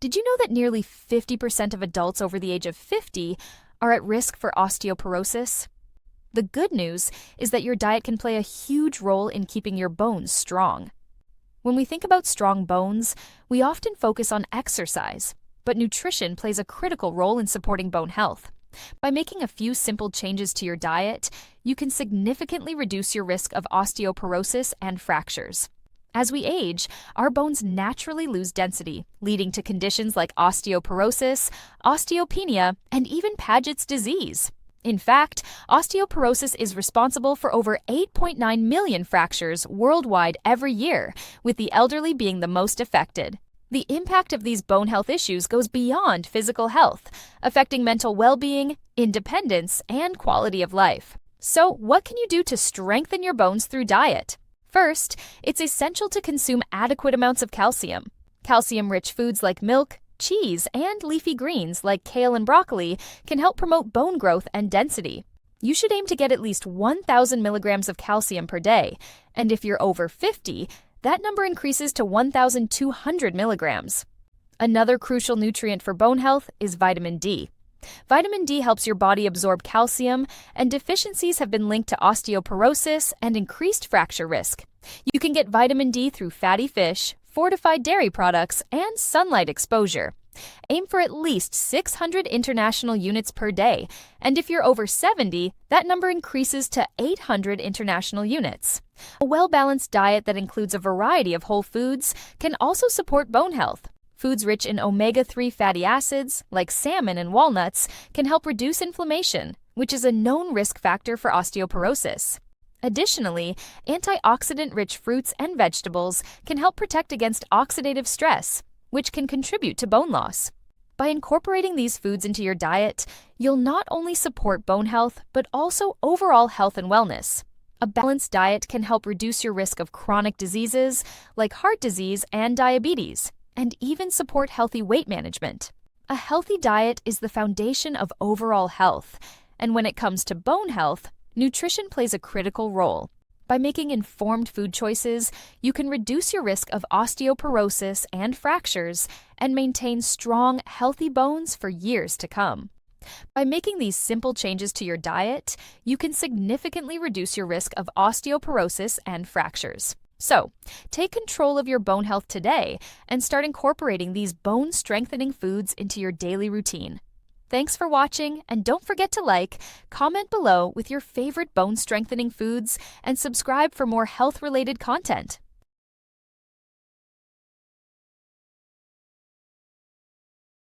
Did you know that nearly 50% of adults over the age of 50 are at risk for osteoporosis? The good news is that your diet can play a huge role in keeping your bones strong. When we think about strong bones, we often focus on exercise, but nutrition plays a critical role in supporting bone health. By making a few simple changes to your diet, you can significantly reduce your risk of osteoporosis and fractures. As we age, our bones naturally lose density, leading to conditions like osteoporosis, osteopenia, and even Paget's disease. In fact, osteoporosis is responsible for over 8.9 million fractures worldwide every year, with the elderly being the most affected. The impact of these bone health issues goes beyond physical health, affecting mental well-being, independence, and quality of life. So, what can you do to strengthen your bones through diet? First, it's essential to consume adequate amounts of calcium. Calcium-rich foods like milk, cheese, and leafy greens like kale and broccoli can help promote bone growth and density. You should aim to get at least 1,000 milligrams of calcium per day, and if you're over 50, that number increases to 1,200 milligrams. Another crucial nutrient for bone health is vitamin D. Vitamin D helps your body absorb calcium, and deficiencies have been linked to osteoporosis and increased fracture risk. You can get vitamin D through fatty fish, fortified dairy products, and sunlight exposure. Aim for at least 600 international units per day, and if you're over 70, that number increases to 800 international units. A well-balanced diet that includes a variety of whole foods can also support bone health. Foods rich in omega-3 fatty acids, like salmon and walnuts, can help reduce inflammation, which is a known risk factor for osteoporosis. Additionally, antioxidant-rich fruits and vegetables can help protect against oxidative stress, which can contribute to bone loss. By incorporating these foods into your diet, you'll not only support bone health, but also overall health and wellness. A balanced diet can help reduce your risk of chronic diseases like heart disease and diabetes, and even support healthy weight management. A healthy diet is the foundation of overall health, and when it comes to bone health, nutrition plays a critical role. By making informed food choices, you can reduce your risk of osteoporosis and fractures and maintain strong, healthy bones for years to come. By making these simple changes to your diet, you can significantly reduce your risk of osteoporosis and fractures. So, take control of your bone health today and start incorporating these bone-strengthening foods into your daily routine. Thanks for watching, and don't forget to like, comment below with your favorite bone-strengthening foods, and subscribe for more health-related content.